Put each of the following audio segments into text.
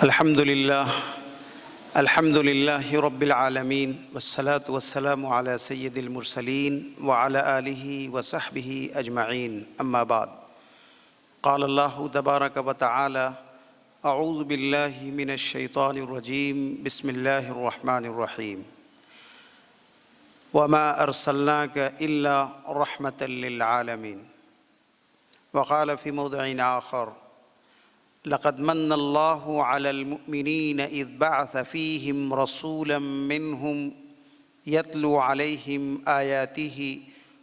الحمد لله رب العالمين والصلاة والسلام على سيد المرسلين وعلى آله وصحبه أجمعين أما بعد قال الله تبارك وتعالى أعوذ بالله من الشيطان الرجيم بسم الله الرحمن الرحيم وما أرسلناك إلا رحمة للعالمين وقال في موضع آخر لقد من الله على المؤمنين إذ بعث فيهم رسولا منهم يتلو عليهم آياته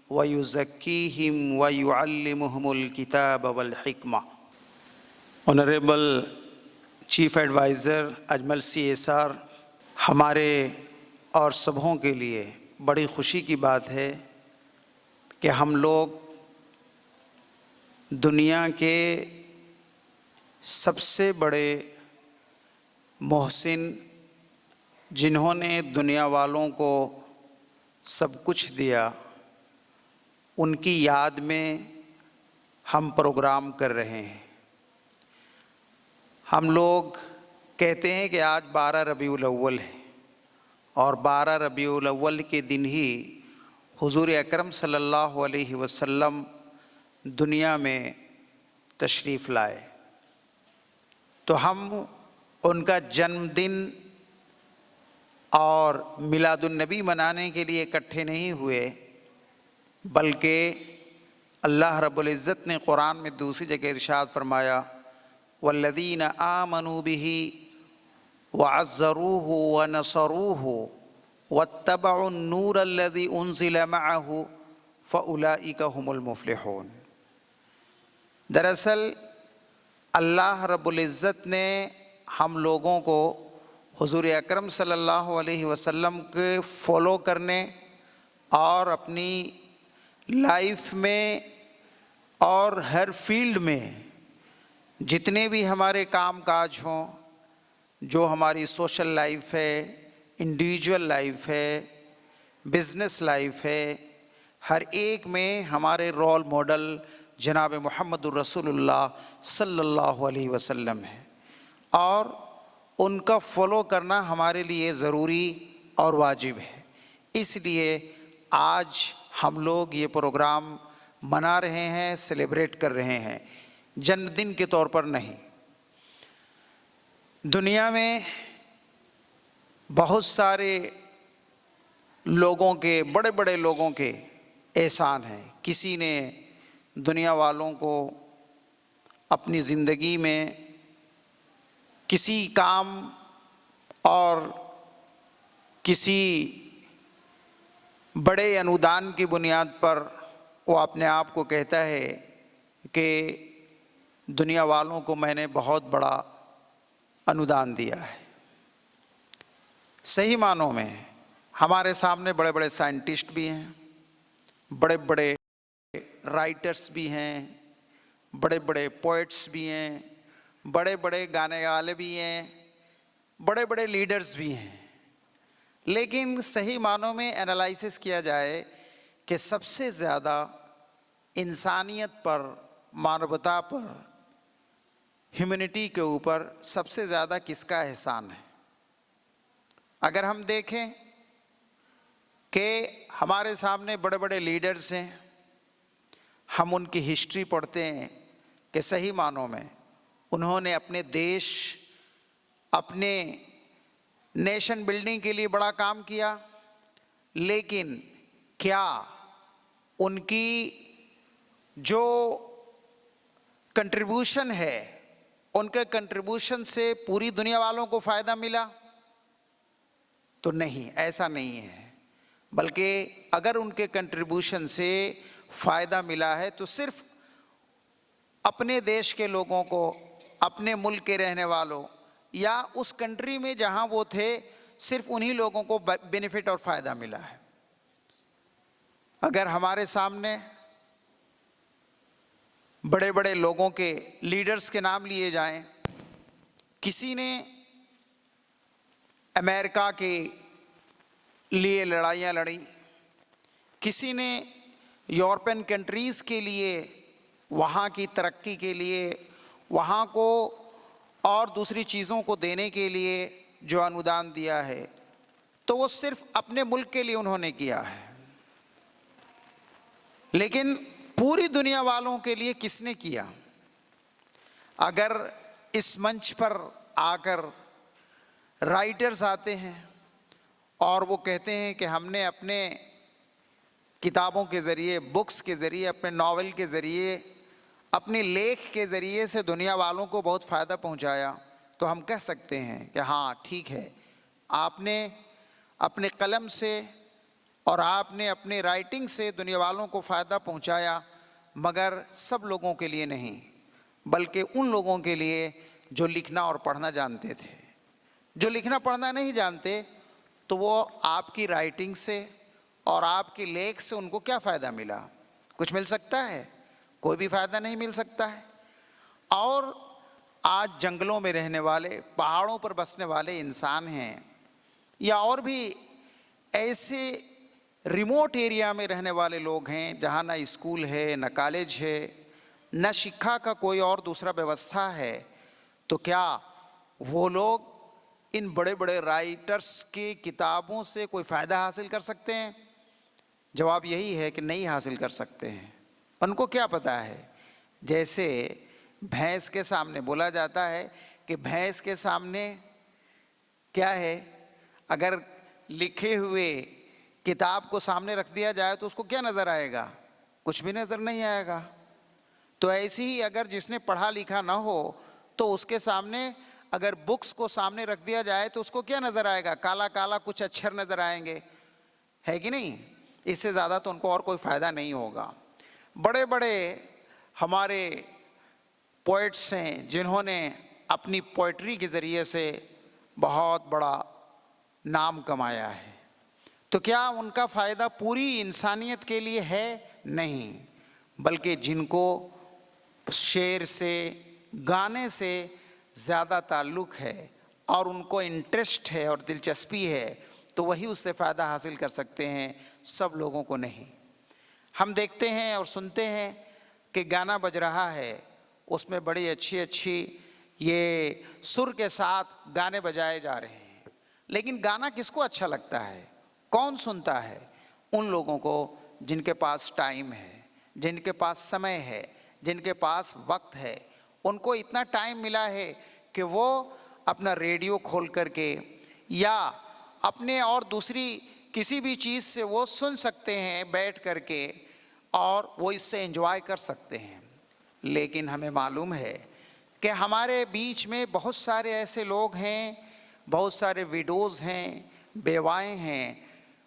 ويزكيهم ويعلمهم الكتاب والحكمة. Honorable chief adviser Ajmal CSR، ہمارے اور سبھوں کے لیے بڑی خوشی کی بات ہے کہ ہم لوگ دنیا کے سب سے بڑے محسن جنہوں نے دنیا والوں کو سب کچھ دیا، ان کی یاد میں ہم پروگرام کر رہے ہیں۔ ہم لوگ کہتے ہیں کہ آج 12 ربیع الاول ہے اور 12 ربیع الاول کے دن ہی حضور اکرم صلی اللہ علیہ وسلم دنیا میں تشریف لائے، تو ہم ان کا جنم دن اور میلاد النبی منانے کے لیے اکٹھے نہیں ہوئے، بلکہ اللہ رب العزت نے قرآن میں دوسری جگہ ارشاد فرمایا والذین آمنوا بہ وعزروہ ونصروہ واتبعوا النور الذی انزل معہ فاولئک هم المفلحون۔ دراصل اللہ رب العزت نے ہم لوگوں کو حضور اکرم صلی اللہ علیہ وسلم کے فالو کرنے اور اپنی لائف میں اور ہر فیلڈ میں جتنے بھی ہمارے کام کاج ہوں، جو ہماری سوشل لائف ہے، انڈیویجول لائف ہے، بزنس لائف ہے، ہر ایک میں ہمارے رول ماڈل جناب محمد الرسول اللہ صلی اللہ علیہ وسلم ہے، اور ان کا فالو کرنا ہمارے لیے ضروری اور واجب ہے۔ اس لیے آج ہم لوگ یہ پروگرام منا رہے ہیں، سیلیبریٹ کر رہے ہیں، جنم دن کے طور پر نہیں۔ دنیا میں بہت سارے لوگوں کے، بڑے بڑے لوگوں کے احسان ہیں۔ کسی نے دنیا والوں کو اپنی زندگی میں کسی کام اور کسی بڑے انودان کی بنیاد پر وہ اپنے آپ کو کہتا ہے کہ دنیا والوں کو میں نے بہت بڑا انودان دیا ہے۔ صحیح معنوں میں ہمارے سامنے بڑے بڑے سائنٹسٹ بھی ہیں، بڑے بڑے رائٹرز بھی ہیں، بڑے بڑے پوئٹس بھی ہیں، بڑے بڑے گانے والے بھی ہیں، بڑے بڑے لیڈرز بھی ہیں، لیکن صحیح معنوں میں انالائسس کیا جائے کہ سب سے زیادہ انسانیت پر، مانوتا پر، ہیومنٹی کے اوپر سب سے زیادہ کس کا احسان ہے؟ اگر ہم دیکھیں کہ ہمارے سامنے بڑے بڑے لیڈرز ہیں، ہم ان کی ہسٹری پڑھتے ہیں کہ صحیح معنوں میں انہوں نے اپنے دیش، اپنے نیشن بلڈنگ کے لیے بڑا کام کیا، لیکن کیا ان کی جو کنٹریبیوشن ہے، ان کے کنٹریبیوشن سے پوری دنیا والوں کو فائدہ ملا؟ تو نہیں، ایسا نہیں ہے، بلکہ اگر ان کے کنٹریبیوشن سے فائدہ ملا ہے تو صرف اپنے دیش کے لوگوں کو، اپنے ملک کے رہنے والوں یا اس کنٹری میں جہاں وہ تھے، صرف انہی لوگوں کو بینیفٹ اور فائدہ ملا ہے۔ اگر ہمارے سامنے بڑے بڑے لوگوں کے، لیڈرز کے نام لیے جائیں، کسی نے امریکہ کے لیے لڑائیاں لڑیں، کسی نے یورپین کنٹریز کے لیے، وہاں کی ترقی کے لیے، وہاں کو اور دوسری چیزوں کو دینے کے لیے جو انودان دیا ہے تو وہ صرف اپنے ملک کے لیے انہوں نے کیا ہے، لیکن پوری دنیا والوں کے لیے کس نے کیا؟ اگر اس منچ پر آ کر رائٹرز آتے ہیں اور وہ کہتے ہیں کہ ہم نے اپنے کتابوں کے ذریعے، بکس کے ذریعے، اپنے ناول کے ذریعے، اپنی لیکھ کے ذریعے سے دنیا والوں کو بہت فائدہ پہنچایا، تو ہم کہہ سکتے ہیں کہ ہاں ٹھیک ہے، آپ نے اپنے قلم سے اور آپ نے اپنے رائٹنگ سے دنیا والوں کو فائدہ پہنچایا، مگر سب لوگوں کے لیے نہیں، بلکہ ان لوگوں کے لیے جو لکھنا اور پڑھنا جانتے تھے۔ جو لکھنا پڑھنا نہیں جانتے تو وہ آپ کی رائٹنگ سے اور آپ کی لیکھ سے ان کو کیا فائدہ ملا؟ کچھ مل سکتا ہے؟ کوئی بھی فائدہ نہیں مل سکتا ہے۔ اور آج جنگلوں میں رہنے والے، پہاڑوں پر بسنے والے انسان ہیں، یا اور بھی ایسے ریموٹ ایریا میں رہنے والے لوگ ہیں جہاں نہ اسکول ہے، نہ کالج ہے، نہ شکھا کا کوئی اور دوسرا ویوستھا ہے، تو کیا وہ لوگ ان بڑے بڑے رائٹرز کی کتابوں سے کوئی فائدہ حاصل کر سکتے ہیں؟ جواب یہی ہے کہ نہیں حاصل کر سکتے ہیں۔ ان کو کیا پتہ ہے؟ جیسے بھینس کے سامنے بولا جاتا ہے کہ بھینس کے سامنے کیا ہے؟ اگر لکھے ہوئے کتاب کو سامنے رکھ دیا جائے تو اس کو کیا نظر آئے گا؟ کچھ بھی نظر نہیں آئے گا۔ تو ایسے ہی اگر جس نے پڑھا لکھا نہ ہو تو اس کے سامنے اگر بکس کو سامنے رکھ دیا جائے تو اس کو کیا نظر آئے گا؟ کالا کالا کچھ اچھر نظر آئیں گے، ہے کہ نہیں؟ اس سے زیادہ تو ان کو اور کوئی فائدہ نہیں ہوگا۔ بڑے بڑے ہمارے پوئٹس ہیں جنہوں نے اپنی پوئٹری کے ذریعے سے بہت بڑا نام کمایا ہے، تو کیا ان کا فائدہ پوری انسانیت کے لیے ہے؟ نہیں، بلکہ جن کو شعر سے، گانے سے زیادہ تعلق ہے اور ان کو انٹرسٹ ہے اور دلچسپی ہے تو وہی اس سے فائدہ حاصل کر سکتے ہیں، سب لوگوں کو نہیں۔ ہم دیکھتے ہیں اور سنتے ہیں کہ گانا بج رہا ہے، اس میں بڑی اچھی اچھی یہ سر کے ساتھ گانے بجائے جا رہے ہیں، لیکن گانا کس کو اچھا لگتا ہے؟ کون سنتا ہے؟ ان لوگوں کو جن کے پاس ٹائم ہے، جن کے پاس سمے ہے، جن کے پاس وقت ہے۔ ان کو اتنا ٹائم ملا ہے کہ وہ اپنا ریڈیو کھول کر کے یا اپنے اور دوسری کسی بھی چیز سے وہ سن سکتے ہیں بیٹھ کر کے، اور وہ اس سے انجوائے کر سکتے ہیں۔ لیکن ہمیں معلوم ہے کہ ہمارے بیچ میں بہت سارے ایسے لوگ ہیں، بہت سارے ویڈوز ہیں، بیوائیں ہیں،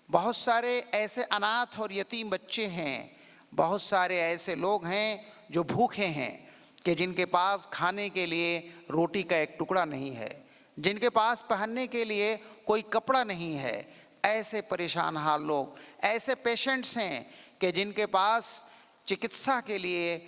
بہت سارے ایسے اناتھ اور یتیم بچے ہیں، بہت سارے ایسے لوگ ہیں جو بھوکے ہیں، کہ جن کے پاس کھانے کے لیے روٹی کا ایک ٹکڑا نہیں ہے، جن کے پاس پہننے کے لیے کوئی کپڑا نہیں ہے۔ ایسے پریشان حال لوگ، ایسے پیشنٹس ہیں کہ جن کے پاس چکتسا کے لیے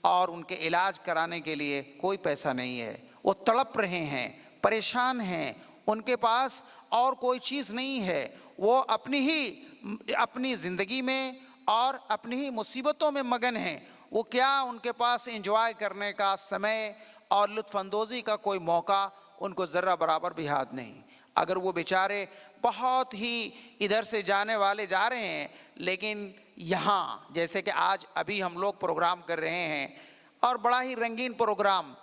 اور ان کے علاج کرانے کے لیے کوئی پیسہ نہیں ہے، وہ تڑپ رہے ہیں، پریشان ہیں، ان کے پاس اور کوئی چیز نہیں ہے، وہ اپنی زندگی میں اور اپنی ہی مصیبتوں میں مگن ہیں۔ وہ کیا ان کے پاس انجوائے کرنے کا سمے اور لطف اندوزی کا کوئی موقع ان کو ذرہ برابر بھی ہاتھ نہیں۔ اگر وہ بیچارے بہت ہی ادھر سے جانے والے جا رہے ہیں، لیکن یہاں جیسے کہ آج ابھی ہم لوگ پروگرام کر رہے ہیں اور بڑا ہی رنگین پروگرام،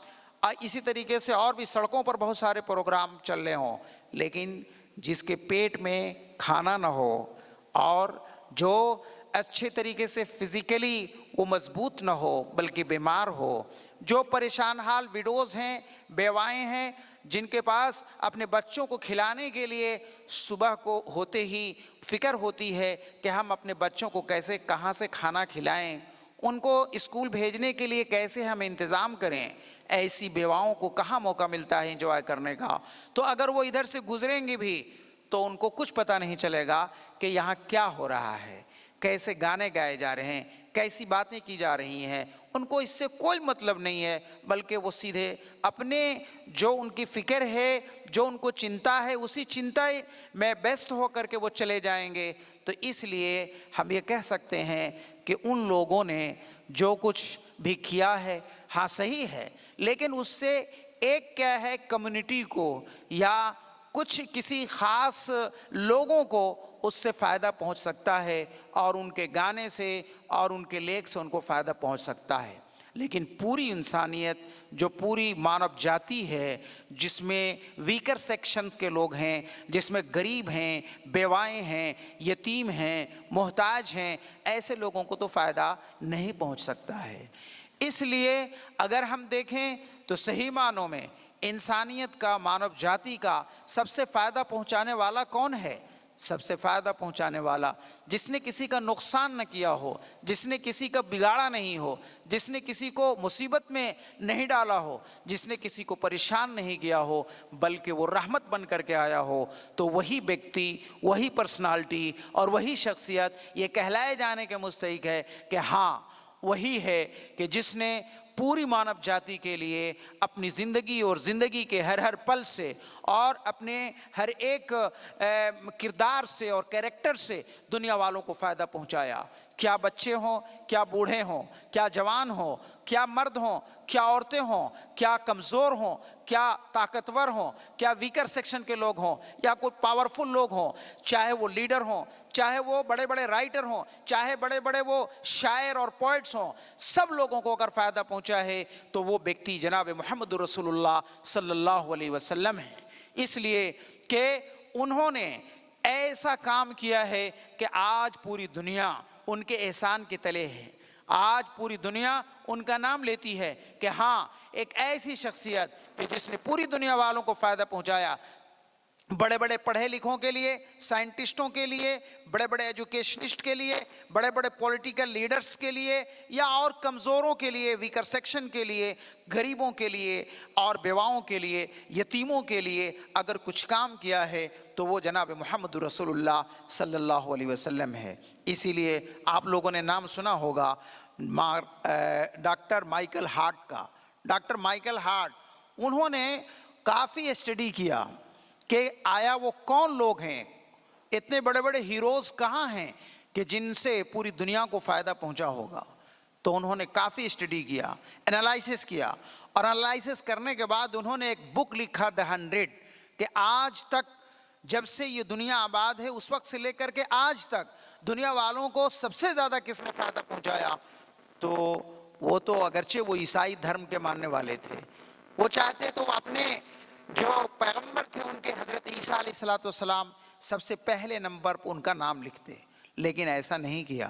اسی طریقے سے اور بھی سڑکوں پر بہت سارے پروگرام چل رہے ہوں، لیکن جس کے پیٹ میں کھانا نہ ہو اور جو اچھے طریقے سے فزیکلی وہ مضبوط نہ ہو بلکہ بیمار ہو، جو پریشان حال ویڈوز ہیں، بیوائیں ہیں، جن کے پاس اپنے بچوں کو کھلانے کے لیے صبح کو ہوتے ہی فکر ہوتی ہے کہ ہم اپنے بچوں کو کیسے کہاں سے کھانا کھلائیں، ان کو اسکول بھیجنے کے لیے کیسے ہم انتظام کریں، ایسی بیواؤں کو کہاں موقع ملتا ہے انجوائے کرنے کا؟ تو اگر وہ ادھر سے گزریں گے بھی تو ان کو کچھ پتہ نہیں چلے گا کہ یہاں کیا ہو رہا ہے، کیسے گانے گائے جا رہے ہیں، کیسی باتیں کی جا رہی ہیں۔ ان کو اس سے کوئی مطلب نہیں ہے، بلکہ وہ سیدھے اپنے جو ان کی فکر ہے، جو ان کو چنتا ہے، اسی چنتا میں بیست ہو کر کے وہ چلے جائیں گے۔ تو اس لیے ہم یہ کہہ سکتے ہیں کہ ان لوگوں نے جو کچھ بھی کیا ہے ہاں صحیح ہے، لیکن اس سے ایک کیا ہے کمیونٹی کو یا کچھ کسی خاص لوگوں کو اس سے فائدہ پہنچ سکتا ہے اور ان کے گانے سے اور ان کے لیک سے ان کو فائدہ پہنچ سکتا ہے، لیکن پوری انسانیت جو پوری مانو جاتی ہے، جس میں ویکر سیکشنز کے لوگ ہیں، جس میں غریب ہیں، بیوائیں ہیں، یتیم ہیں، محتاج ہیں، ایسے لوگوں کو تو فائدہ نہیں پہنچ سکتا ہے۔ اس لیے اگر ہم دیکھیں تو صحیح معنوں میں انسانیت کا، مانو جاتی کا سب سے فائدہ پہنچانے والا کون ہے؟ سب سے فائدہ پہنچانے والا جس نے کسی کا نقصان نہ کیا ہو، جس نے کسی کا بگاڑا نہیں ہو، جس نے کسی کو مصیبت میں نہیں ڈالا ہو، جس نے کسی کو پریشان نہیں کیا ہو، بلکہ وہ رحمت بن کر کے آیا ہو، تو وہی ویکتی، وہی پرسنالٹی اور وہی شخصیت یہ کہلائے جانے کے مستحق ہے کہ ہاں وہی ہے کہ جس نے پوری مانو جاتی کے لیے اپنی زندگی اور زندگی کے ہر ہر پل سے اور اپنے ہر ایک کردار سے اور کیریکٹر سے دنیا والوں کو فائدہ پہنچایا، کیا بچے ہوں، کیا بوڑھے ہوں، کیا جوان ہوں، کیا مرد ہوں، کیا عورتیں ہوں، کیا کمزور ہوں، کیا طاقتور ہوں، کیا ویکر سیکشن کے لوگ ہوں یا کوئی پاورفل لوگ ہوں، چاہے وہ لیڈر ہوں، چاہے وہ بڑے بڑے رائٹر ہوں، چاہے بڑے بڑے وہ شاعر اور پوئٹس ہوں، سب لوگوں کو اگر فائدہ پہنچا ہے تو وہ ویکتی جناب محمد رسول اللہ صلی اللہ علیہ وسلم ہے، اس لیے کہ انہوں نے ایسا کام کیا ہے کہ آج پوری دنیا ان کے احسان کے تلے ہے، آج پوری دنیا ان کا نام لیتی ہے کہ ہاں ایک ایسی شخصیت کہ جس نے پوری دنیا والوں کو فائدہ پہنچایا، بڑے بڑے پڑھے لکھوں کے لیے، سائنٹسٹوں کے لیے، بڑے بڑے ایجوکیشنسٹ کے لیے، بڑے بڑے پولیٹیکل لیڈرز کے لیے یا اور کمزوروں کے لیے، ویکر سیکشن کے لیے، غریبوں کے لیے اور بیواؤں کے لیے، یتیموں کے لیے اگر کچھ کام کیا ہے تو وہ جناب محمد رسول اللہ صلی اللہ علیہ وسلم ہے۔ اسی لیے آپ لوگوں نے نام سنا ہوگا ڈاکٹر مائیکل ہارٹ کا۔ ڈاکٹر مائیکل ہارٹ انہوں نے کافی اسٹڈی کیا کہ آیا وہ کون لوگ ہیں، اتنے بڑے بڑے ہیروز کہاں ہیں کہ جن سے پوری دنیا کو فائدہ پہنچا ہوگا، تو انہوں نے کافی اسٹڈی کیا، انالائسس کیا، اور انالائسس کرنے کے بعد انہوں نے ایک بک لکھا دی 100 کہ آج تک جب سے یہ دنیا آباد ہے اس وقت سے لے کر کے آج تک دنیا والوں کو سب سے زیادہ کس نے فائدہ پہنچایا، تو وہ تو اگرچہ وہ عیسائی دھرم کے ماننے والے تھے، وہ چاہتے تو اپنے جو پیغمبر تھے ان کے حضرت عیسیٰ علیہ السلام سب سے پہلے نمبر پر ان کا نام لکھتے، لیکن ایسا نہیں کیا،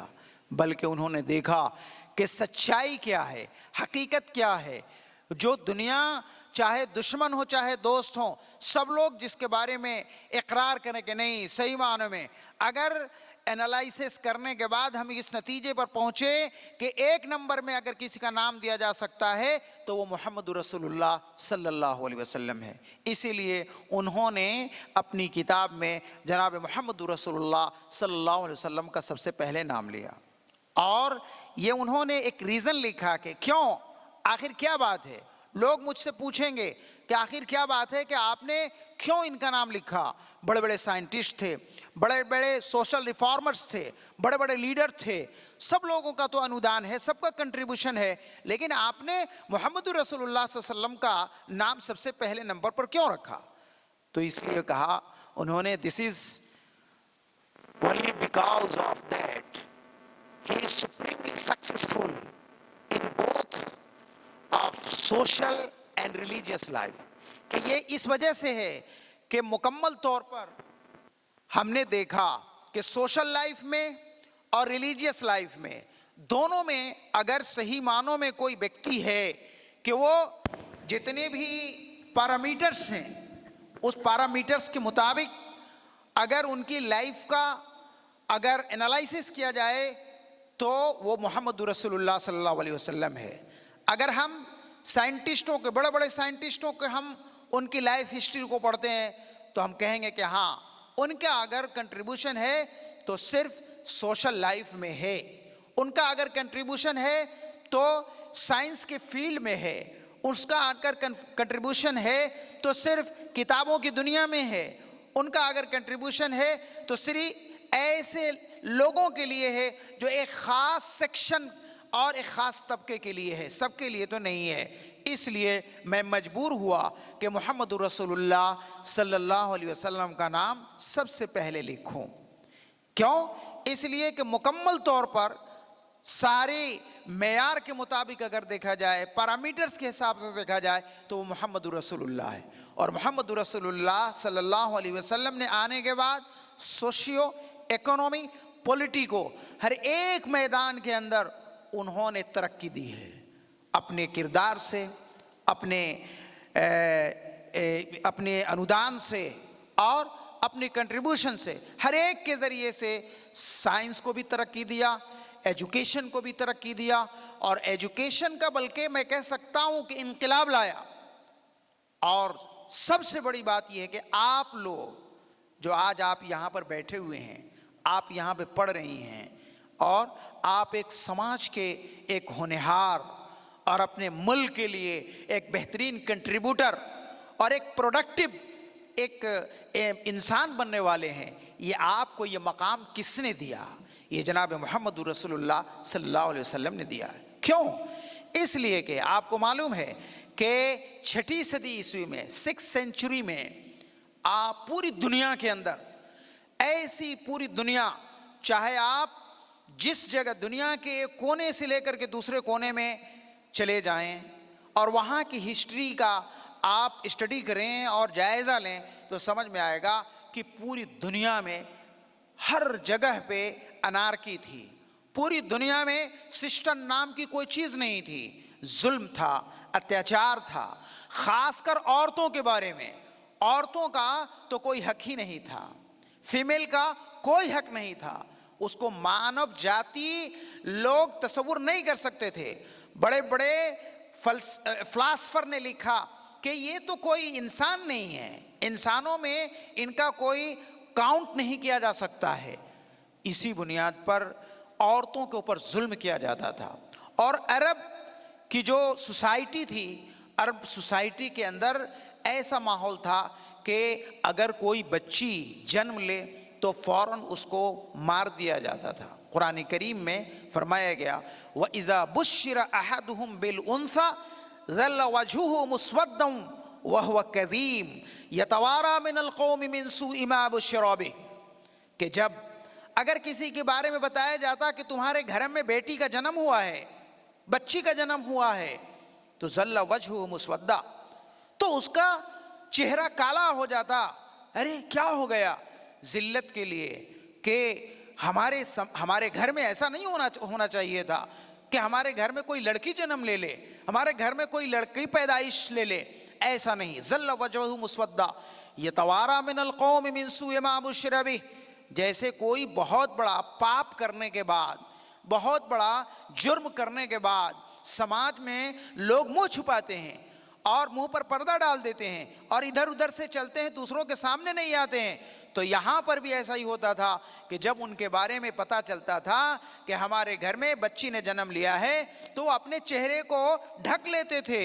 بلکہ انہوں نے دیکھا کہ سچائی کیا ہے، حقیقت کیا ہے، جو دنیا چاہے دشمن ہو چاہے دوست ہوں، سب لوگ جس کے بارے میں اقرار کریں کہ نہیں صحیح معنوں میں اگر انالائسس کرنے کے بعد ہم اس نتیجے پر پہنچے کہ ایک نمبر میں اگر کسی کا نام دیا جا سکتا ہے تو وہ محمد رسول اللہ صلی اللہ علیہ وسلم ہے۔ اسی لیے انہوں نے اپنی کتاب میں جناب محمد رسول اللہ صلی اللہ علیہ وسلم کا سب سے پہلے نام لیا، اور یہ انہوں نے ایک ریزن لکھا کہ کیوں، آخر کیا بات ہے۔ لوگ مجھ سے پوچھیں گے کہ آخر کیا بات ہے کہ آپ نے کیوں ان کا نام لکھا، بڑے بڑے سائنٹسٹ تھے، بڑے بڑے سوشل ریفارمرز تھے، بڑے بڑے لیڈر تھے، سب لوگوں کا تو انودان ہے، سب کا کنٹریبیوشن ہے، لیکن آپ نے محمد رسول اللہ صلی اللہ علیہ وسلم کا نام سب سے پہلے نمبر پر کیوں رکھا؟ تو اس لیے کہا انہوں نے this is only because of that he is supremely successful in both of social and religious life، کہ یہ اس وجہ سے ہے کہ مکمل طور پر ہم نے دیکھا کہ سوشل لائف میں اور ریلیجیس لائف میں دونوں میں اگر صحیح معنوں میں کوئی ویکتی ہے کہ وہ جتنے بھی پیرامیٹرز ہیں اس پیرامیٹرز کے مطابق اگر ان کی لائف کا اگر انالائسس کیا جائے تو وہ محمد رسول اللہ صلی اللہ علیہ وسلم ہے۔ اگر ہم سائنٹسٹوں کے، بڑے بڑے سائنٹسٹوں کے ہم ان کی لائف ہسٹری کو پڑھتے ہیں تو ہم کہیں گے کہ ہاں ان کا اگر کنٹریبیوشن ہے تو صرف سوشل لائف میں ہے، ان کا اگر کنٹریبیوشن ہے تو سائنس کے فیلڈ میں ہے، اس کا اگر کنٹریبیوشن ہے تو صرف کتابوں کی دنیا میں ہے، ان کا اگر کنٹریبیوشن ہے تو صرف ایسے لوگوں کے لیے ہے جو ایک خاص سیکشن اور ایک خاص طبقے کے لیے ہے، سب کے لیے تو نہیں ہے۔ اس لیے میں مجبور ہوا کہ محمد رسول اللہ صلی اللہ علیہ وسلم کا نام سب سے پہلے لکھوں۔ کیوں؟ اس لیے کہ مکمل طور پر سارے معیار کے مطابق اگر دیکھا جائے، پیرامیٹرز کے حساب سے دیکھا جائے، تو وہ محمد رسول اللہ ہے۔ اور محمد رسول اللہ صلی اللہ علیہ وسلم نے آنے کے بعد سوشیو اکنومی پولیٹیکو ہر ایک میدان کے اندر انہوں نے ترقی دی ہے، اپنے کردار سے، اپنے انودان سے اور اپنی کنٹریبیوشن سے، ہر ایک کے ذریعے سے سائنس کو بھی ترقی دیا، ایجوکیشن کو بھی ترقی دیا، اور ایجوکیشن کا بلکہ میں کہہ سکتا ہوں کہ انقلاب لایا۔ اور سب سے بڑی بات یہ ہے کہ آپ لوگ جو آج آپ یہاں پر بیٹھے ہوئے ہیں، آپ یہاں پہ پڑھ رہی ہیں، اور آپ ایک سماج کے ایک ہونہار اور اپنے ملک کے لیے ایک بہترین کنٹریبیوٹر اور ایک پروڈکٹیو ایک انسان بننے والے ہیں۔ یہ آپ کو یہ مقام کس نے دیا؟ یہ جناب محمد رسول اللہ صلی اللہ علیہ وسلم نے دیا ہے۔ کیوں؟ اس لیے کہ آپ کو معلوم ہے کہ 6 صدی عیسوی میں، 6 سینچری میں، آپ پوری دنیا کے اندر ایسی پوری دنیا، چاہے آپ جس جگہ دنیا کے ایک کونے سے لے کر کے دوسرے کونے میں چلے جائیں اور وہاں کی ہسٹری کا آپ اسٹڈی کریں اور جائزہ لیں، تو سمجھ میں آئے گا کہ پوری دنیا میں ہر جگہ پہ انارکی تھی، پوری دنیا میں سسٹم نام کی کوئی چیز نہیں تھی، ظلم تھا، اتیاچار تھا، خاص کر عورتوں کے بارے میں۔ عورتوں کا تو کوئی حق ہی نہیں تھا، فیمیل کا کوئی حق نہیں تھا، اس کو مانو جاتی لوگ تصور نہیں کر سکتے تھے۔ بڑے بڑے فلاسفر نے لکھا کہ یہ تو کوئی انسان نہیں ہے، انسانوں میں ان کا کوئی کاؤنٹ نہیں کیا جا سکتا ہے۔ اسی بنیاد پر عورتوں کے اوپر ظلم کیا جاتا تھا۔ اور عرب کی جو سوسائٹی تھی، عرب سوسائٹی کے اندر ایسا ماحول تھا کہ اگر کوئی بچی جنم لے تو فوراً اس کو مار دیا جاتا تھا۔ قرآن کریم میں فرمایا گیا وَإِذَا بُشِّرَ أَحَدُهُمْ بِالْأُنْثَى ظَلَّ وَجْهُهُ مُسْوَدًّا وَهُوَ كَظِيمٌ يَتَوَارَى مِنَ الْقَوْمِ مِنْ سُوءِ مَا بُشِّرَ بِهِ، کہ جب اگر کسی کے بارے میں بتایا جاتا کہ تمہارے گھر میں بیٹی کا جنم ہوا ہے، بچی کا جنم ہوا ہے، تو ظَلَّ وَجْهُهُ مُسْوَدًّا، تو اس کا چہرہ کالا ہو جاتا۔ ارے کیا ہو گیا؟ ذلت کے لیے کہ ہمارے گھر میں ایسا نہیں ہونا چاہیے تھا کہ ہمارے گھر میں کوئی لڑکی جنم لے لے، ہمارے گھر میں کوئی لڑکی پیدائش لے لے، ایسا نہیں۔ ظل وجہہ مسودہ یتوارا من القوم من سوء ما بشر بہ، جیسے کوئی بہت بڑا پاپ کرنے کے بعد، بہت بڑا جرم کرنے کے بعد سماج میں لوگ منہ چھپاتے ہیں اور منہ پر پردہ ڈال دیتے ہیں اور ادھر ادھر سے چلتے ہیں، دوسروں کے سامنے نہیں آتے ہیں، تو یہاں پر بھی ایسا ہی ہوتا تھا کہ جب ان کے بارے میں پتہ چلتا تھا کہ ہمارے گھر میں بچی نے جنم لیا ہے تو وہ اپنے چہرے کو ڈھک لیتے تھے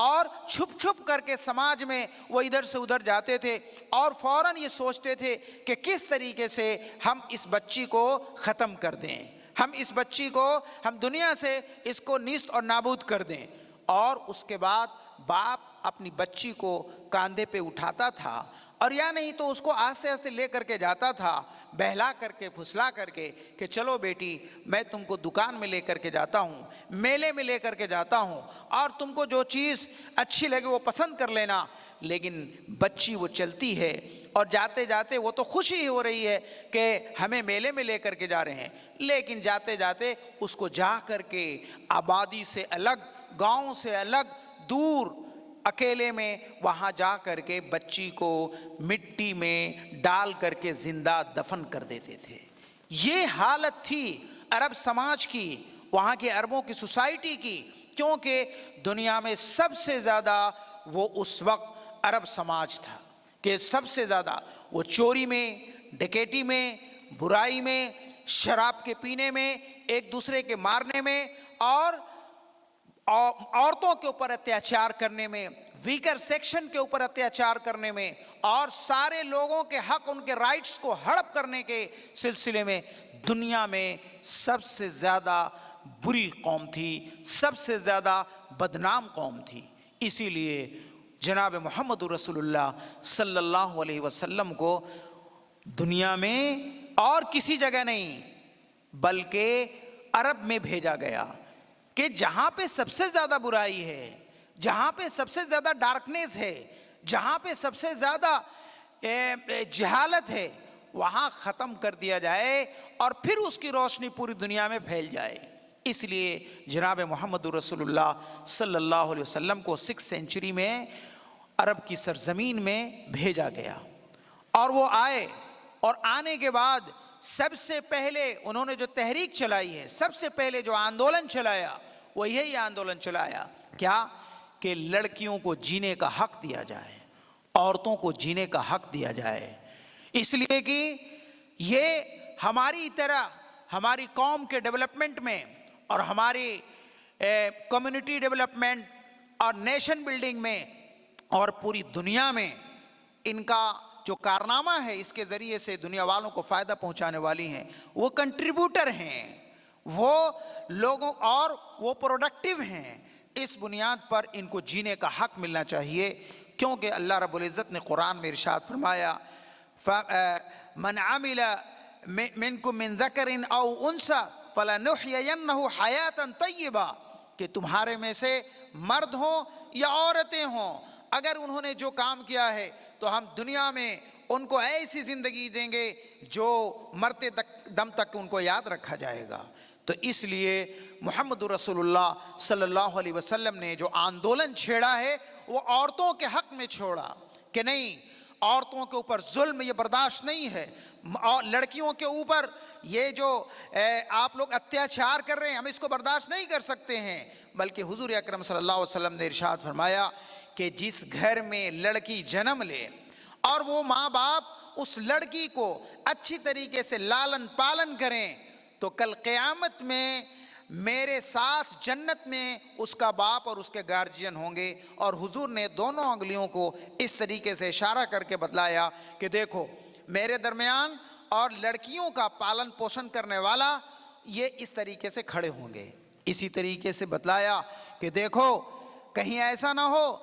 اور چھپ چھپ کر کے سماج میں وہ ادھر سے ادھر جاتے تھے اور فوراً یہ سوچتے تھے کہ کس طریقے سے ہم اس بچی کو ختم کر دیں، ہم اس بچی کو، ہم دنیا سے اس کو نیست اور نابود کر دیں۔ اور اس کے بعد باپ اپنی بچی کو کاندھے پہ اٹھاتا تھا اور یا نہیں تو اس کو آستے آستے لے کر کے جاتا تھا، بہلا کر کے پھسلا کر کے کہ چلو بیٹی میں تم کو دکان میں لے کر کے جاتا ہوں، میلے میں لے کر کے جاتا ہوں اور تم کو جو چیز اچھی لگے وہ پسند کر لینا۔ لیکن بچی وہ چلتی ہے اور جاتے جاتے وہ تو خوشی ہو رہی ہے کہ ہمیں میلے میں لے کر کے جا رہے ہیں، لیکن جاتے جاتے اس کو جا کر کے آبادی سے الگ، گاؤں سے الگ، دور اکیلے میں وہاں جا کر کے بچی کو مٹی میں ڈال کر کے زندہ دفن کر دیتے تھے۔ یہ حالت تھی عرب سماج کی، وہاں کے عربوں کی سوسائٹی کی، کیونکہ دنیا میں سب سے زیادہ وہ اس وقت عرب سماج تھا کہ سب سے زیادہ وہ چوری میں، ڈکیٹی میں، برائی میں، شراب کے پینے میں، ایک دوسرے کے مارنے میں اور عورتوں کے اوپر اتیاچار کرنے میں، ویکر سیکشن کے اوپر اتیاچار کرنے میں اور سارے لوگوں کے حق، ان کے رائٹس کو ہڑپ کرنے کے سلسلے میں دنیا میں سب سے زیادہ بری قوم تھی، سب سے زیادہ بدنام قوم تھی۔ اسی لیے جناب محمد رسول اللہ صلی اللہ علیہ وسلم کو دنیا میں اور کسی جگہ نہیں بلکہ عرب میں بھیجا گیا کہ جہاں پہ سب سے زیادہ برائی ہے، جہاں پہ سب سے زیادہ ڈارکنیس ہے، جہاں پہ سب سے زیادہ جہالت ہے، وہاں ختم کر دیا جائے اور پھر اس کی روشنی پوری دنیا میں پھیل جائے۔ اس لیے جناب محمد رسول اللہ صلی اللہ علیہ وسلم کو 6 سینچری میں عرب کی سرزمین میں بھیجا گیا، اور وہ آئے، اور آنے کے بعد سب سے پہلے انہوں نے جو تحریک چلائی ہے، سب سے پہلے جو آندولن چلایا وہ یہی آندولن چلایا کیا کہ لڑکیوں کو جینے کا حق دیا جائے، عورتوں کو جینے کا حق دیا جائے، اس لیے کہ یہ ہماری طرح ہماری قوم کے ڈیولپمنٹ میں اور ہماری کمیونٹی ڈیولپمنٹ اور نیشن بلڈنگ میں اور پوری دنیا میں ان کا جو کارنامہ ہے، اس کے ذریعے سے دنیا والوں کو فائدہ پہنچانے والی ہیں، وہ کنٹریبیوٹر ہیں، وہ لوگوں اور وہ پروڈکٹیو ہیں۔ اس بنیاد پر ان کو جینے کا حق ملنا چاہیے، کیونکہ اللہ رب العزت نے قرآن میں ارشاد فرمایا من عمل منکم من ذکر او انثی فلنحیینہ حیاۃ طیبہ، کہ تمہارے میں سے مرد ہوں یا عورتیں ہوں، اگر انہوں نے جو کام کیا ہے تو ہم دنیا میں ان کو ایسی زندگی دیں گے جو مرتے دم تک ان کو یاد رکھا جائے گا۔ تو اس لیے محمد رسول اللہ صلی اللہ علیہ وسلم نے جو آندولن چھیڑا ہے وہ عورتوں کے حق میں چھوڑا کہ نہیں، عورتوں کے اوپر ظلم یہ برداشت نہیں ہے، اور لڑکیوں کے اوپر یہ جو آپ لوگ اتیاچار کر رہے ہیں ہم اس کو برداشت نہیں کر سکتے ہیں، بلکہ حضور اکرم صلی اللہ علیہ وسلم نے ارشاد فرمایا کہ جس گھر میں لڑکی جنم لے اور وہ ماں باپ اس لڑکی کو اچھی طریقے سے لالن پالن کریں تو کل قیامت میں میرے ساتھ جنت میں اس کا باپ اور اس کے گارجین ہوں گے۔ اور حضور نے دونوں انگلیوں کو اس طریقے سے اشارہ کر کے بتلایا کہ دیکھو میرے درمیان اور لڑکیوں کا پالن پوشن کرنے والا یہ اس طریقے سے کھڑے ہوں گے۔ اسی طریقے سے بتلایا کہ دیکھو کہیں ایسا نہ ہو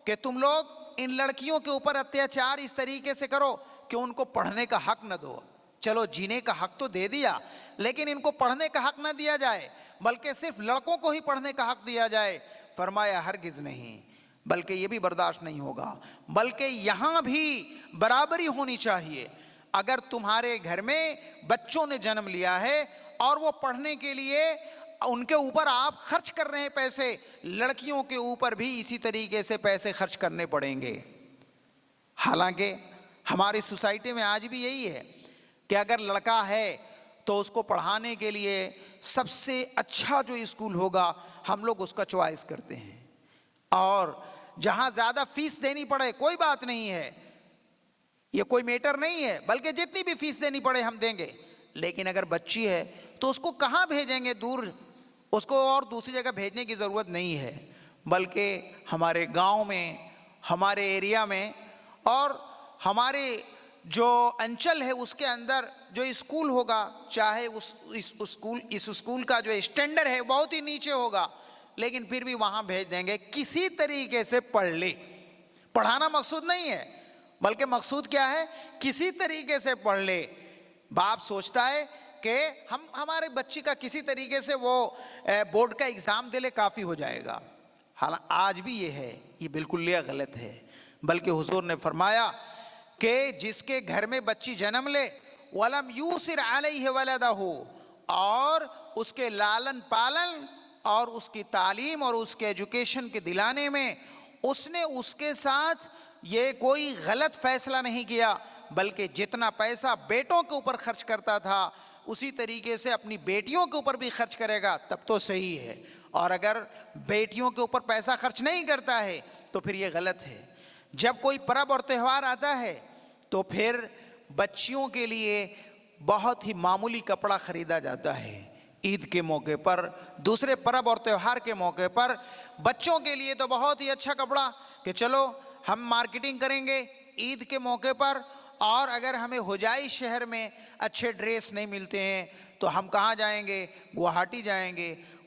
کہ تم لوگ ان لڑکیوں کے اوپر اتیاچار اس طریقے سے کرو کہ ان کو پڑھنے کا حق نہ دو، چلو جینے کا حق تو دے دیا لیکن ان کو پڑھنے کا حق نہ دیا جائے، بلکہ صرف لڑکوں کو ہی پڑھنے کا حق دیا جائے۔ فرمایا ہرگز نہیں، بلکہ یہ بھی برداشت نہیں ہوگا، بلکہ یہاں بھی برابری ہونی چاہیے۔ اگر تمہارے گھر میں بچوں نے جنم لیا ہے اور وہ پڑھنے کے لیے ان کے اوپر آپ خرچ کر رہے ہیں پیسے، لڑکیوں کے اوپر بھی اسی طریقے سے پیسے خرچ کرنے پڑیں گے۔ حالانکہ ہماری سوسائٹی میں آج بھی یہی ہے کہ اگر لڑکا ہے تو اس کو پڑھانے کے لیے سب سے اچھا جو اسکول ہوگا ہم لوگ اس کا چوائس کرتے ہیں، اور جہاں زیادہ فیس دینی پڑے کوئی بات نہیں ہے، یہ کوئی میٹر نہیں ہے، بلکہ جتنی بھی فیس دینی پڑے ہم دیں گے، لیکن اگر بچی ہے تو اس کو کہاں بھیجیں گے دور، اس کو اور دوسری جگہ بھیجنے کی ضرورت نہیں ہے، بلکہ ہمارے گاؤں میں، ہمارے ایریا میں اور ہمارے جو انچل ہے اس کے اندر جو اسکول ہوگا، چاہے اس اسکول کا جو اسٹینڈرڈ ہے بہت ہی نیچے ہوگا، لیکن پھر بھی وہاں بھیج دیں گے، کسی طریقے سے پڑھ لے۔ پڑھانا مقصود نہیں ہے، بلکہ مقصود کیا ہے، کسی طریقے سے پڑھ لے۔ باپ سوچتا ہے کہ ہمارے بچی کا کسی طریقے سے وہ بورڈ کا ایگزام دے لے کافی ہو جائے گا۔ حالانکہ آج بھی یہ ہے، یہ بالکل یہ غلط ہے، بلکہ حضور نے فرمایا کہ جس کے گھر میں بچی جنم لے وَلَمْ يُوسِرْ عَلَيْهِ وَلَدَهُ، اور اس کے لالن پالن اور اس کی تعلیم اور اس کے ایجوکیشن کے دلانے میں اس نے اس کے ساتھ یہ کوئی غلط فیصلہ نہیں کیا، بلکہ جتنا پیسہ بیٹوں کے اوپر خرچ کرتا تھا اسی طریقے سے اپنی بیٹیوں کے اوپر بھی خرچ کرے گا تب تو صحیح ہے، اور اگر بیٹیوں کے اوپر پیسہ خرچ نہیں کرتا ہے تو پھر یہ غلط ہے۔ جب کوئی پرب اور تہوار آتا ہے تو پھر بچیوں کے لیے بہت ہی معمولی کپڑا خریدا جاتا ہے، عید کے موقع پر، دوسرے پرب اور تہوار کے موقع پر بچوں کے لیے تو بہت ہی اچھا کپڑا کہ چلو ہم مارکیٹنگ کریں گے عید کے موقع پر، اور اگر ہمیں ہوجائی شہر میں اچھے ڈریس نہیں ملتے ہیں تو ہم کہاں جائیں گے، گوہاٹی جائیں گے،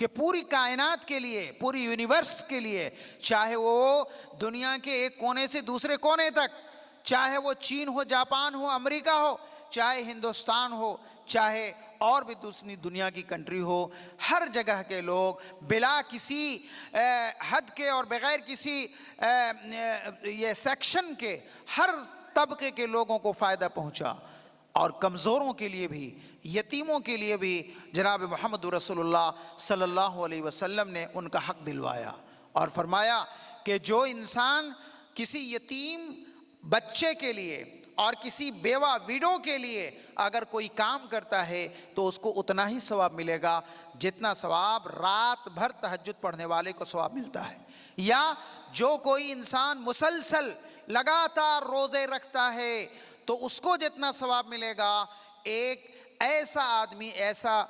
کہ پوری کائنات کے لیے، پوری یونیورس کے لیے، چاہے وہ دنیا کے ایک کونے سے دوسرے کونے تک، چاہے وہ چین ہو، جاپان ہو، امریکہ ہو، چاہے ہندوستان ہو، چاہے اور بھی دوسری دنیا کی کنٹری ہو، ہر جگہ کے لوگ بلا کسی حد کے اور بغیر کسی یہ سیکشن کے ہر طبقے کے لوگوں کو فائدہ پہنچا، اور کمزوروں کے لیے بھی، یتیموں کے لیے بھی جناب محمد رسول اللہ صلی اللہ علیہ وسلم نے ان کا حق دلوایا، اور فرمایا کہ جو انسان کسی یتیم بچے کے لیے اور کسی بیوہ ویڈو کے لیے اگر کوئی کام کرتا ہے تو اس کو اتنا ہی ثواب ملے گا جتنا ثواب رات بھر تہجد پڑھنے والے کو ثواب ملتا ہے، یا جو کوئی انسان مسلسل لگاتار روزے رکھتا ہے تو اس کو جتنا ثواب ملے گا ایک ایسا آدمی، ایسا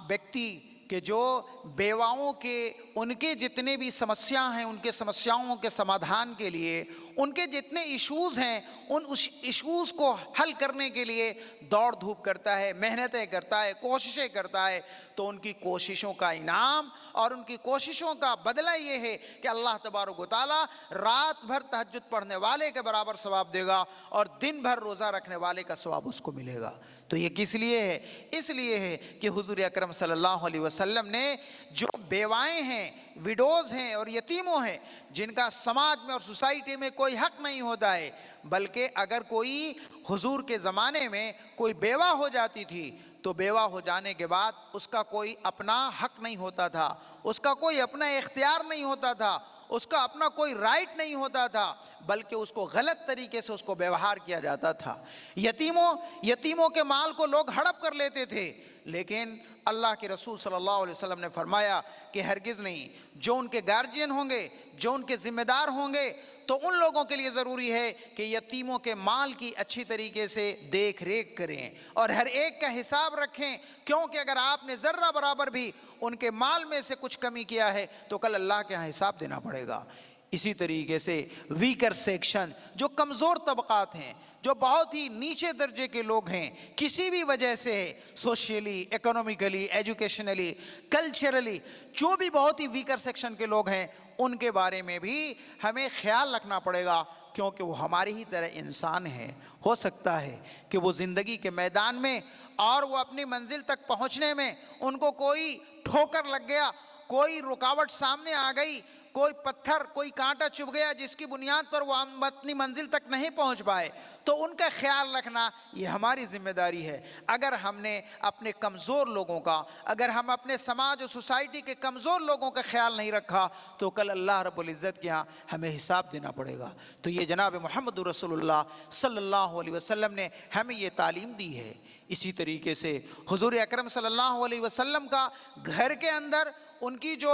ویکتی کہ جو بیواؤں کے ان کے جتنے بھی سمسیا ہیں، ان کے سمسیاؤں کے سمادھان کے لیے، ان کے جتنے ایشوز ہیں، ان ایشوز کو حل کرنے کے لیے دوڑ دھوپ کرتا ہے، محنتیں کرتا ہے، کوششیں کرتا ہے، تو ان کی کوششوں کا انعام اور ان کی کوششوں کا بدلہ یہ ہے کہ اللہ تبارک و تعالیٰ رات بھر تہجد پڑھنے والے کے برابر ثواب دے گا اور دن بھر روزہ رکھنے والے کا ثواب اس کو ملے گا۔ تو یہ کس لیے ہے؟ اس لیے ہے کہ حضور اکرم صلی اللہ علیہ وسلم نے جو بیوائیں ہیں، ویڈوز ہیں اور یتیموں ہیں، جن کا سماج میں اور سوسائٹی میں کوئی حق نہیں ہوتا ہے، بلکہ اگر کوئی حضور کے زمانے میں کوئی بیوہ ہو جاتی تھی تو بیوہ ہو جانے کے بعد اس کا کوئی اپنا حق نہیں ہوتا تھا، اس کا کوئی اپنا اختیار نہیں ہوتا تھا، اس کا اپنا کوئی رائٹ نہیں ہوتا تھا، بلکہ اس کو غلط طریقے سے اس کو بیوہار کیا جاتا تھا۔ یتیموں کے مال کو لوگ ہڑپ کر لیتے تھے، لیکن اللہ کے رسول صلی اللہ علیہ وسلم نے فرمایا کہ ہرگز نہیں، جو ان کے گارجین ہوں گے، جو ان کے ذمہ دار ہوں گے، تو ان لوگوں کے لیے ضروری ہے کہ یتیموں کے مال کی اچھی طریقے سے دیکھ ریکھ کریں اور ہر ایک کا حساب رکھیں، کیونکہ اگر آپ نے ذرہ برابر بھی ان کے مال میں سے کچھ کمی کیا ہے تو کل اللہ کے ہاں حساب دینا پڑے گا۔ اسی طریقے سے ویکر سیکشن، جو کمزور طبقات ہیں، جو بہت ہی نیچے درجے کے لوگ ہیں، کسی بھی وجہ سے سوشلی، اکنومیکلی، ایجوکیشنلی، کلچرلی، جو بھی بہت ہی ویکر سیکشن کے لوگ ہیں، ان کے بارے میں بھی ہمیں خیال رکھنا پڑے گا، کیونکہ وہ ہماری ہی طرح انسان ہے۔ ہو سکتا ہے کہ وہ زندگی کے میدان میں اور وہ اپنی منزل تک پہنچنے میں ان کو کوئی ٹھوکر لگ گیا، کوئی رکاوٹ سامنے آ گئی، کوئی پتھر، کوئی کانٹا چبھ گیا جس کی بنیاد پر وہ اپنی منزل تک نہیں پہنچ پائے، تو ان کا خیال رکھنا یہ ہماری ذمہ داری ہے۔ اگر ہم نے اپنے کمزور لوگوں کا، اگر ہم اپنے سماج اور سوسائٹی کے کمزور لوگوں کا خیال نہیں رکھا تو کل اللہ رب العزت کے ہاں ہمیں حساب دینا پڑے گا۔ تو یہ جناب محمد رسول اللہ صلی اللہ علیہ وسلم نے ہمیں یہ تعلیم دی ہے۔ اسی طریقے سے حضور اکرم صلی اللہ علیہ وسلم کا گھر کے اندر ان کی جو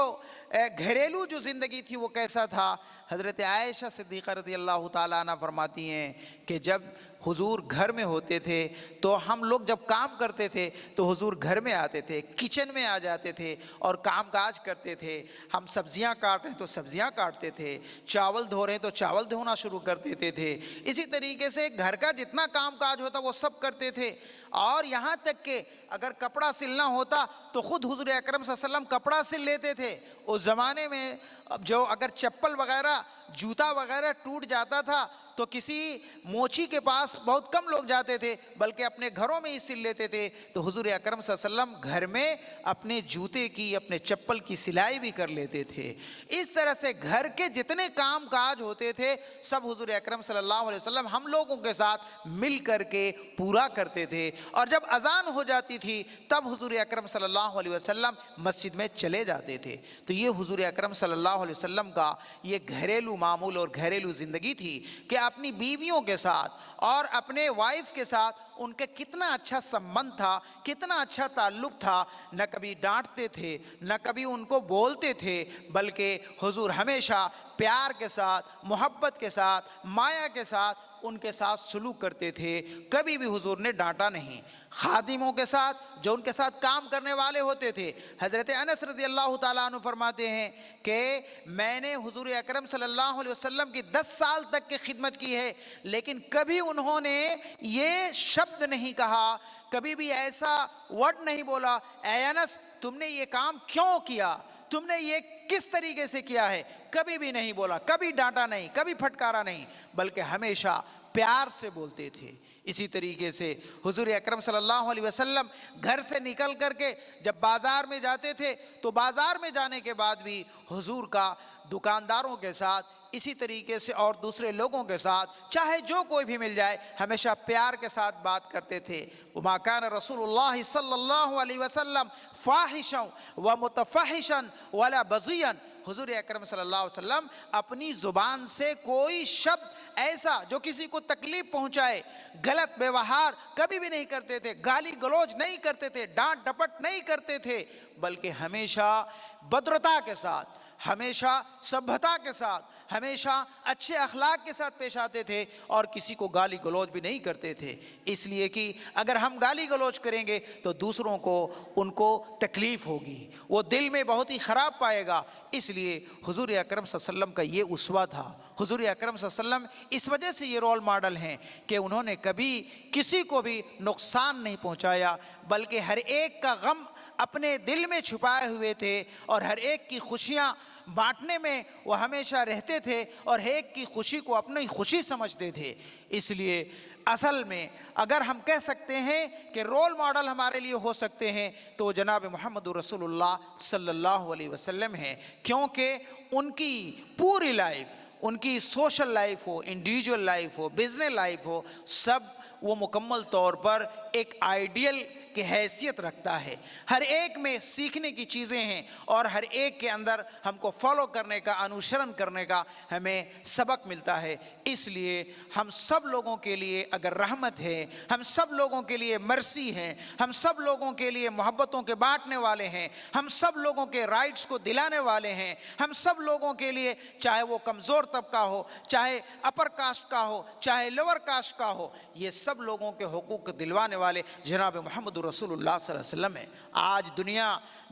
گھریلو جو زندگی تھی وہ کیسا تھا؟ حضرت عائشہ صدیقہ رضی اللہ تعالیٰ عنہ فرماتی ہیں کہ جب حضور گھر میں ہوتے تھے تو ہم لوگ جب کام کرتے تھے تو حضور گھر میں آتے تھے، کچن میں آ جاتے تھے اور کام کاج کرتے تھے۔ ہم سبزیاں کاٹ رہے ہیں تو سبزیاں کاٹتے تھے، چاول دھو رہے ہیں تو چاول دھونا شروع کر دیتے تھے۔ اسی طریقے سے گھر کا جتنا کام کاج ہوتا وہ سب کرتے تھے، اور یہاں تک کہ اگر کپڑا سلنا ہوتا تو خود حضور اکرم صلی اللہ علیہ وسلم کپڑا سل لیتے تھے۔ اس زمانے میں جو اگر چپل وغیرہ، جوتا وغیرہ ٹوٹ جاتا تھا تو کسی موچی کے پاس بہت کم لوگ جاتے تھے، بلکہ اپنے گھروں میں ہی سل لیتے تھے۔ تو حضور اکرم صلی اللہ علیہ وسلم گھر میں اپنے جوتے کی، اپنے چپل کی سلائی بھی کر لیتے تھے۔ اس طرح سے گھر کے جتنے کام کاج ہوتے تھے سب حضور اکرم صلی اللہ علیہ وسلم ہم لوگوں کے ساتھ مل کر کے پورا کرتے تھے، اور جب اذان ہو جاتی تھی تب حضور اکرم صلی اللہ علیہ وسلم مسجد میں چلے جاتے تھے۔ تو یہ حضور اکرم صلی اللہ علیہ وسلم کا یہ گھریلو معمول اور گھریلو زندگی تھی کہ اپنی بیویوں کے ساتھ اور اپنے وائف کے ساتھ ان کے کتنا اچھا سمبند تھا، کتنا اچھا تعلق تھا۔ نہ کبھی ڈانٹتے تھے، نہ کبھی ان کو بولتے تھے، بلکہ حضور ہمیشہ پیار کے ساتھ، محبت کے ساتھ، مایا کے ساتھ ان کے ساتھ سلوک کرتے تھے۔ کبھی بھی حضور نے ڈانٹا نہیں۔ خادموں کے ساتھ، جو ان کے ساتھ کام کرنے والے ہوتے تھے، حضرت انس رضی اللہ تعالیٰ عنہ فرماتے ہیں کہ میں نے حضور اکرم صلی اللہ علیہ وسلم کی 10 سال تک کی خدمت کی ہے، لیکن کبھی انہوں نے یہ شبد نہیں کہا، کبھی بھی ایسا ورڈ نہیں بولا، اے انس تم نے یہ کام کیوں کیا, تم نے یہ کس طریقے سے کیا ہے, کبھی بھی نہیں بولا, کبھی ڈانٹا نہیں, کبھی پھٹکارا نہیں, بلکہ ہمیشہ پیار سے بولتے تھے. اسی طریقے سے حضور اکرم صلی اللہ علیہ وسلم گھر سے نکل کر کے جب بازار میں جاتے تھے تو بازار میں جانے کے بعد بھی حضور کا دکانداروں کے ساتھ, اسی طریقے سے اور دوسرے لوگوں کے ساتھ, چاہے جو کوئی بھی مل جائے, ہمیشہ پیار کے ساتھ بات کرتے تھے. وما کان رسول اللہ صلی اللہ علیہ وسلم فاحشا ومتفحشا ولا بذیا, حضور اکرم صلی اللہ علیہ وسلم اپنی زبان سے کوئی شبد ایسا جو کسی کو تکلیف پہنچائے, غلط ویوہار کبھی بھی نہیں کرتے تھے, گالی گلوچ نہیں کرتے تھے, ڈانٹ ڈپٹ نہیں کرتے تھے, بلکہ ہمیشہ بدرتا کے ساتھ, ہمیشہ سبھتا کے ساتھ, ہمیشہ اچھے اخلاق کے ساتھ پیش آتے تھے, اور کسی کو گالی گلوچ بھی نہیں کرتے تھے. اس لیے کہ اگر ہم گالی گلوچ کریں گے تو دوسروں کو ان کو تکلیف ہوگی, وہ دل میں بہت ہی خراب پائے گا. اس لیے حضور اکرم صلی اللہ علیہ وسلم کا یہ اسوہ تھا. حضور اکرم صلی اللہ علیہ وسلم اس وجہ سے یہ رول ماڈل ہیں کہ انہوں نے کبھی کسی کو بھی نقصان نہیں پہنچایا, بلکہ ہر ایک کا غم اپنے دل میں چھپائے ہوئے تھے, اور ہر ایک کی خوشیاں بانٹنے میں وہ ہمیشہ رہتے تھے, اور ایک کی خوشی کو اپنی خوشی سمجھتے تھے. اس لیے اصل میں اگر ہم کہہ سکتے ہیں کہ رول ماڈل ہمارے لیے ہو سکتے ہیں تو جناب محمد رسول اللہ صلی اللہ علیہ وسلم ہیں, کیونکہ ان کی پوری لائف, ان کی سوشل لائف ہو, انڈیویجول لائف ہو, بزنس لائف ہو, سب وہ مکمل طور پر ایک آئیڈیل کی حیثیت رکھتا ہے. ہر ایک میں سیکھنے کی چیزیں ہیں, اور ہر ایک کے اندر ہم کو فالو کرنے کا, انوشرن کرنے کا ہمیں سبق ملتا ہے. اس لیے ہم سب لوگوں کے لیے اگر رحمت ہے, ہم سب لوگوں کے لیے مرسی ہیں, ہم سب لوگوں کے لیے محبتوں کے بانٹنے والے ہیں, ہم سب لوگوں کے رائٹس کو دلانے والے ہیں, ہم سب لوگوں کے لیے, چاہے وہ کمزور طبقہ ہو, چاہے اپر کاسٹ کا ہو, چاہے لوور کاسٹ کا ہو, یہ سب لوگوں کے حقوق دلوانے والے جناب محمد رسول اللہ صلی اللہ علیہ وسلم ہے. آج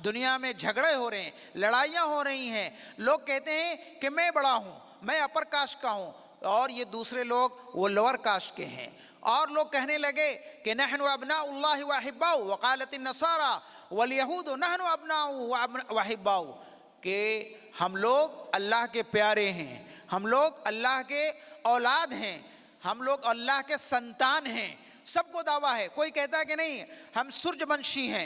دنیا میں جھگڑے ہو رہے ہیں, لڑائیاں ہو رہی ہیں. لوگ کہتے ہیں کہ میں بڑا ہوں, میں اپر کاسٹ کا ہوں, اور یہ دوسرے لوگ وہ لوور کاسٹ کے ہیں. اور لوگ کہنے لگے کہ نحن ابناء اللہ واحباؤ, وقالت النصارى والیہود نحن ابناء واحباؤ, کہ ہم لوگ اللہ کے پیارے ہیں, ہم لوگ اللہ کے اولاد ہیں, ہم لوگ اللہ کے سنتان ہیں. سب کو دعویٰ ہے. کوئی کہتا ہے کہ نہیں ہم سورج ونشی ہیں,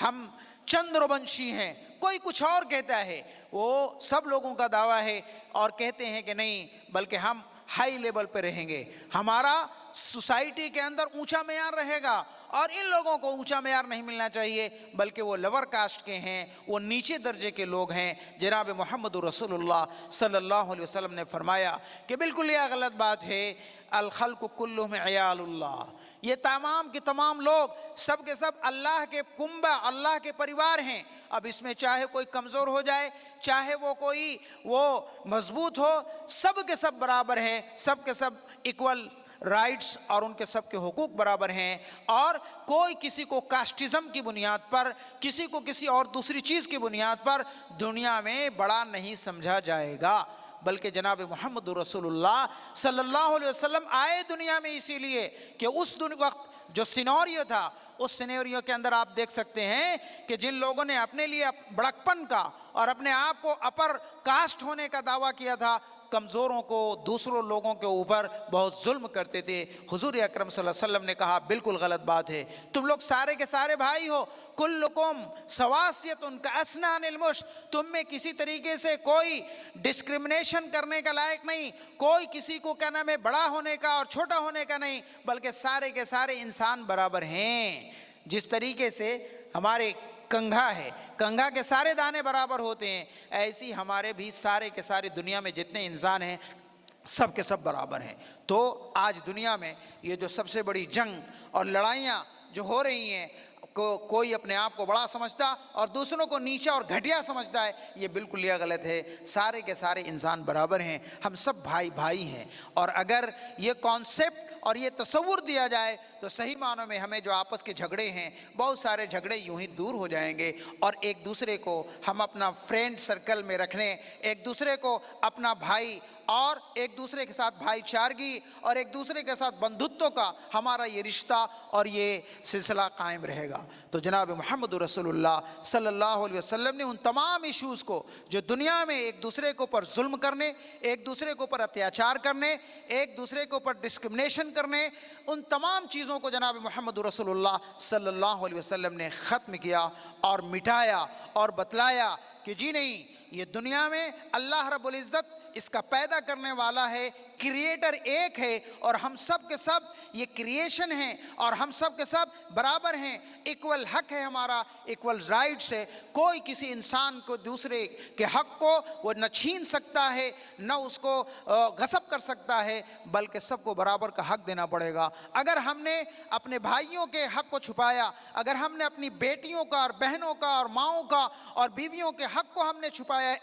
ہم چندر ونشی ہیں, کوئی کچھ اور کہتا ہے. وہ سب لوگوں کا دعویٰ ہے, اور کہتے ہیں کہ نہیں بلکہ ہم ہائی لیول پہ رہیں گے, ہمارا سوسائٹی کے اندر اونچا معیار رہے گا, اور ان لوگوں کو اونچا معیار نہیں ملنا چاہیے, بلکہ وہ لوور کاسٹ کے ہیں, وہ نیچے درجے کے لوگ ہیں. جناب محمد رسول اللہ صلی اللہ علیہ وسلم نے فرمایا کہ بالکل یہ غلط بات ہے. الخلق کلہم عیال اللہ, یہ تمام کے تمام لوگ سب کے سب اللہ کے کنبہ, اللہ کے پریوار ہیں. اب اس میں چاہے کوئی کمزور ہو جائے, چاہے وہ مضبوط ہو, سب کے سب برابر ہیں, سب کے سب ایکول رائٹس اور ان کے سب کے حقوق برابر ہیں. اور کوئی کسی کو کاسٹزم کی بنیاد پر, کسی کو کسی اور دوسری چیز کی بنیاد پر دنیا میں بڑا نہیں سمجھا جائے گا, بلکہ جناب محمد رسول اللہ صلی اللہ علیہ وسلم آئے دنیا میں اسی لیے کہ اس وقت جو سینوریو تھا, اس سینوریو کے اندر آپ دیکھ سکتے ہیں کہ جن لوگوں نے اپنے لیے بڑکپن کا اور اپنے آپ کو اپر کاسٹ ہونے کا دعویٰ کیا تھا, کمزوروں کو, دوسروں لوگوں کے اوپر بہت ظلم کرتے تھے. حضور اکرم صلی اللہ علیہ وسلم نے کہا بالکل غلط بات ہے, تم لوگ سارے کے سارے بھائی ہو, کلکم سواسیۃ کاسنان المشط, تم میں کسی طریقے سے کوئی ڈسکرمنیشن کرنے کا لائق نہیں, کوئی کسی کو کیا نام ہے بڑا ہونے کا اور چھوٹا ہونے کا نہیں, بلکہ سارے کے سارے انسان برابر ہیں. جس طریقے سے ہمارے کنگھا ہے, کنگھا کے سارے دانے برابر ہوتے ہیں, ایسی ہمارے بھی سارے کے سارے دنیا میں جتنے انسان ہیں سب کے سب برابر ہیں. تو آج دنیا میں یہ جو سب سے بڑی جنگ اور لڑائیاں جو ہو رہی ہیں, کوئی اپنے آپ کو بڑا سمجھتا اور دوسروں کو نیچا اور گھٹیا سمجھتا ہے, یہ بالکل یہ غلط ہے. سارے کے سارے انسان برابر ہیں, ہم سب بھائی بھائی ہیں. اور اگر یہ کانسیپٹ اور یہ تصور دیا جائے تو صحیح معنوں میں ہمیں جو آپس کے جھگڑے ہیں, بہت سارے جھگڑے یوں ہی دور ہو جائیں گے, اور ایک دوسرے کو ہم اپنا فرینڈ سرکل میں رکھنے, ایک دوسرے کو اپنا بھائی اور ایک دوسرے کے ساتھ بھائی چارگی اور ایک دوسرے کے ساتھ بندھتوں کا ہمارا یہ رشتہ اور یہ سلسلہ قائم رہے گا۔ تو جناب محمد رسول اللہ صلی اللہ علیہ وسلم نے ان تمام ایشوز کو جو دنیا میں ایک دوسرے کے اوپر ظلم کرنے، ایک دوسرے کے اوپر اتیاچار کرنے، ایک دوسرے کے اوپر ڈسکرمنیشن کرنے، ان تمام چیزوں کو جناب محمد رسول اللہ صلی اللہ علیہ وسلم نے ختم کیا اور مٹایا اور بتلایا کہ جی نہیں، یہ دنیا میں اللہ رب العزت اس کا پیدا کرنے والا ہے، کریٹر ایک ہے، اور ہم سب کے سب یہ کریشن ہیں، اور ہم سب کے سب برابر ہیں، ایکول حق ہے ہمارا، ایکول رائٹس ہے۔ کوئی کسی انسان کو دوسرے کے حق کو وہ نہ چھین سکتا ہے، نہ اس کو غصب کر سکتا ہے، بلکہ سب کو برابر کا حق دینا پڑے گا۔ اگر ہم نے اپنے بھائیوں کے حق کو چھپایا، اگر ہم نے اپنی بیٹیوں کا اور بہنوں کا اور ماؤں کا اور بیویوں کے حق کو ہم نے چھپایا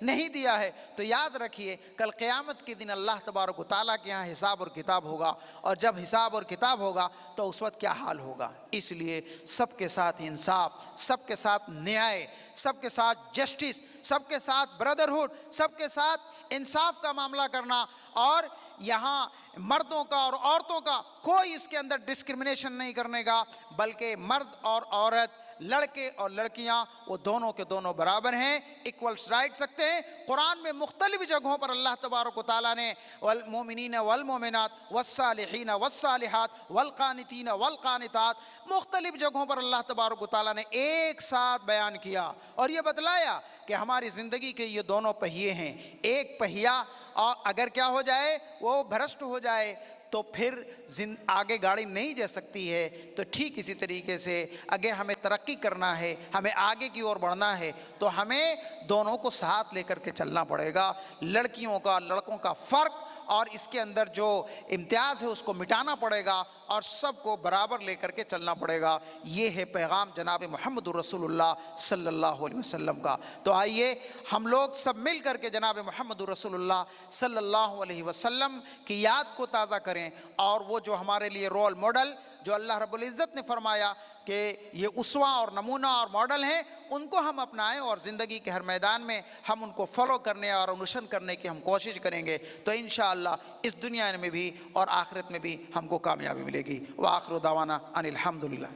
نہیں دیا ہے، تو یاد رکھیے کل قیامت کے دن اللہ تبارک و تعالیٰ کے یہاں حساب اور کتاب ہوگا، اور جب حساب اور کتاب ہوگا تو اس وقت کیا حال ہوگا۔ اس لیے سب کے ساتھ انصاف، سب کے ساتھ نیائے، سب کے ساتھ جسٹس، سب کے ساتھ بردرہڈ، سب کے ساتھ انصاف کا معاملہ کرنا، اور یہاں مردوں کا اور عورتوں کا کوئی اس کے اندر ڈسکرمنیشن نہیں کرنے کا، بلکہ مرد اور عورت، لڑکے اور لڑکیاں وہ دونوں کے دونوں برابر ہیں، ایکولس رائٹ سکتے ہیں۔ قرآن میں مختلف جگہوں پر اللہ تبارک و تعالیٰ نے والمؤمنین والمؤمنات والصالحین والصالحات والقانتین والقانتات، مختلف جگہوں پر اللہ تبارک و تعالیٰ نے ایک ساتھ بیان کیا اور یہ بتلایا کہ ہماری زندگی کے یہ دونوں پہیے ہیں۔ ایک پہیا اگر کیا ہو جائے، وہ بھرشٹ ہو جائے تو پھر آگے گاڑی نہیں جا سکتی ہے۔ تو ٹھیک اسی طریقے سے اگر ہمیں ترقی کرنا ہے، ہمیں آگے کی اور بڑھنا ہے، تو ہمیں دونوں کو ساتھ لے کر کے چلنا پڑے گا۔ لڑکیوں کا لڑکوں کا فرق اور اس کے اندر جو امتیاز ہے اس کو مٹانا پڑے گا، اور سب کو برابر لے کر کے چلنا پڑے گا۔ یہ ہے پیغام جناب محمد رسول اللہ صلی اللہ علیہ وسلم کا۔ تو آئیے ہم لوگ سب مل کر کے جناب محمد رسول اللہ صلی اللہ علیہ وسلم کی یاد کو تازہ کریں، اور وہ جو ہمارے لیے رول ماڈل جو اللہ رب العزت نے فرمایا کہ یہ اسوہ اور نمونہ اور ماڈل ہیں، ان کو ہم اپنائیں، اور زندگی کے ہر میدان میں ہم ان کو فالو کرنے اور انوشن کرنے کی ہم کوشش کریں گے، تو انشاءاللہ اس دنیا میں بھی اور آخرت میں بھی ہم کو کامیابی ملے گی۔ وآخر دعوانا ان الحمدللہ۔